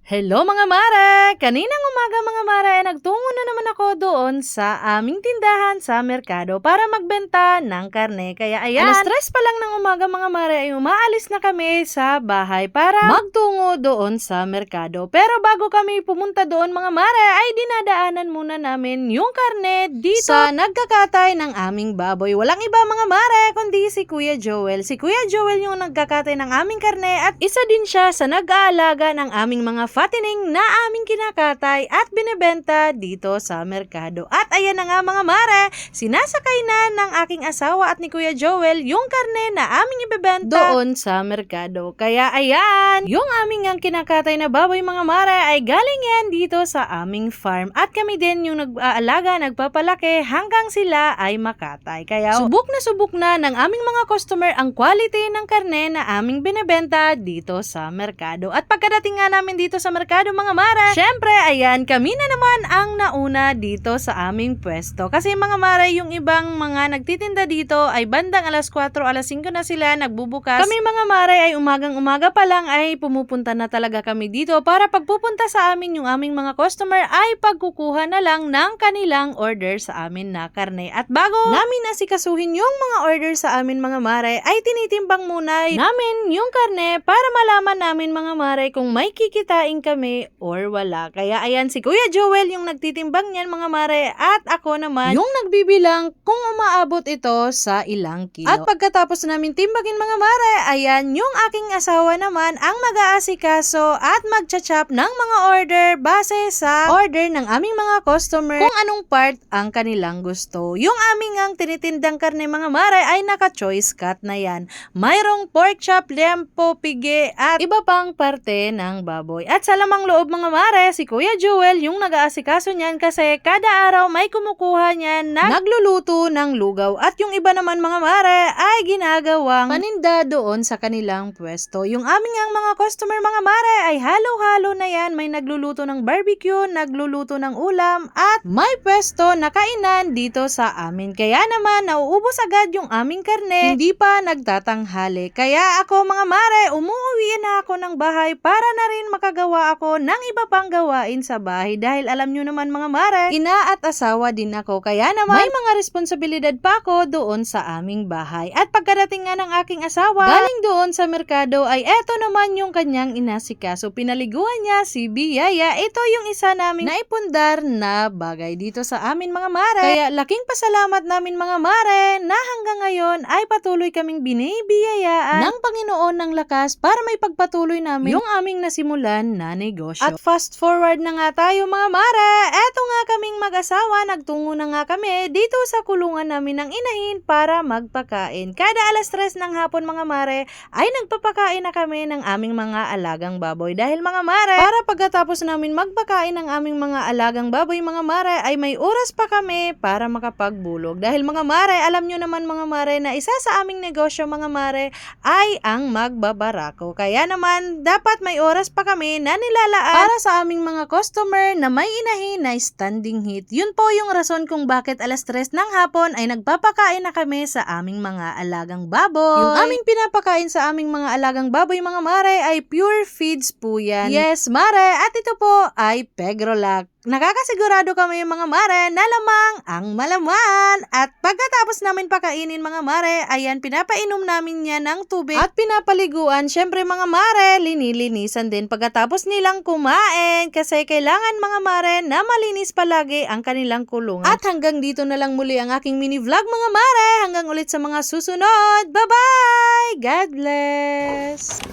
Hello mga mare! Kaninang umaga mga mare ay nagtungo na naman ako doon sa aming tindahan sa merkado para magbenta ng karne. Kaya ayan, alas 3 pa lang ng umaga mga mare ay umaalis na kami sa bahay para magtungo doon sa merkado. Pero bago kami pumunta doon mga mare ay dinadaanan muna namin yung karne dito sa nagkakatay ng aming baboy. Walang iba mga mare kundi si Kuya Joel. Si Kuya Joel yung nagkakatay ng aming karne at isa din siya sa nag-aalaga ng aming mga fattening na aming kinakatay at binebenta dito sa merkado. At ayan na nga mga mare, sinasakay na ng aking asawa at ni Kuya Joel yung karne na aming ibebenta doon sa merkado. Kaya ayan, yung aming ang kinakatay na baboy mga mare ay galing yan dito sa aming farm. At kami din yung nag-aalaga, nagpapalaki hanggang sila ay makatay. Kaya subok na ng aming mga customer ang quality ng karne na aming binebenta dito sa merkado. At pagkadating nga namin dito sa merkado mga mare, syempre ayan, kami na naman ang nauna dito sa aming pwesto. Kasi mga mare, yung ibang mga nagtitinda dito ay bandang alas 4, alas 5 na sila nagbubukas. Kami mga mare ay umagang-umaga pa lang ay pumupunta na talaga kami dito para pagpupunta sa amin yung aming mga customer ay pagkukuha na lang ng kanilang order sa amin na karne. At bago namin asikasuhin yung mga order sa amin mga mare, ay tinitimbang muna namin yung karne para malaman namin mga mare kung may kikitain kami or wala. Kaya ayan, si Kuya Joel yung nagtitimbang niyan mga mare at ako naman yung nagbibilang kung umaabot ito sa ilang kilo. At pagkatapos namin timbagin mga mare, ayan, yung aking asawa naman ang mag-aasikaso at magcha-chop ng mga order base sa order ng aming mga customer kung anong part ang kanilang gusto. Yung aming ang tinitindang karne mga mare ay naka-choice cut na yan. Mayroong pork chop, liempo, pige at iba pang parte ng baboy. At sa lamang loob mga mare, si Kuya Joel yung nag-aasikaso niyan kasi kada araw may kumukuha niyan na nagluluto ng lugaw. At yung iba naman mga mare ay ginagawang paninda doon sa kanilang pwesto. Yung aming ang mga customer mga mare ay halo-halo na yan. May nagluluto ng barbecue, nagluluto ng ulam at may pwesto na kainan dito sa amin. Kaya naman nauubos agad yung aming karne, hindi pa nagtatanghali. Kaya ako mga mare, umuwi na ako ng bahay para na rin makagawa ako ng iba pang gawain sa bahay dahil alam nyo naman mga mare, ina at asawa din ako. Kaya naman may mga responsibilidad pa ako doon sa aming bahay. At pagkarating nga ng aking asawa galing doon sa merkado ay eto naman yung kanyang inasikaso. Pinaliguan niya si Biyaya. Ito yung isa namin naipundar na bagay dito sa amin mga mare. Kaya laking pasalamat namin mga mare na hanggang ngayon ay patuloy kaming binibiyayaan ng Panginoon ng lakas para may pagpatuloy namin yung aming nasimulan na negosyo. At fast forward na nga tayo mga mare, eto nga kaming mag-asawa, nagtungo na nga kami dito sa kulungan namin ng inahin para magpakain. Kada alas 3 ng hapon mga mare ay nagpapakain na kami ng aming mga alagang baboy. Dahil mga mare, para pagkatapos namin magpakain ng aming mga alagang baboy mga mare ay may oras pa kami para makapagbulog. Dahil mga mare, alam nyo naman mga mare na isa sa aming negosyo mga mare ay ang magbabarako. Kaya naman dapat may oras pa kami na nilalaan para sa aming mga customer na may inahin na standing heat. Yun po yung rason kung bakit alas 3 ng hapon ay nagpapakain na kami sa aming mga alagang baboy. Yung aming pinapakain sa aming mga alagang baboy mga mare ay pure feeds po yan. Yes mare, at ito po ay Pegrolac. Nakakasigurado kami mga mare na lamang ang malaman. At pagkatapos namin pakainin mga mare, ayan, pinapainom namin niya ng tubig at pinapaliguan. Syempre mga mare, linilinisan din pagkatapos nilang kumain kasi kailangan mga mare na malinis palagi ang kanilang kulungan. At hanggang dito na lang muli ang aking mini vlog mga mare. Hanggang ulit sa mga susunod. Bye-bye! God bless!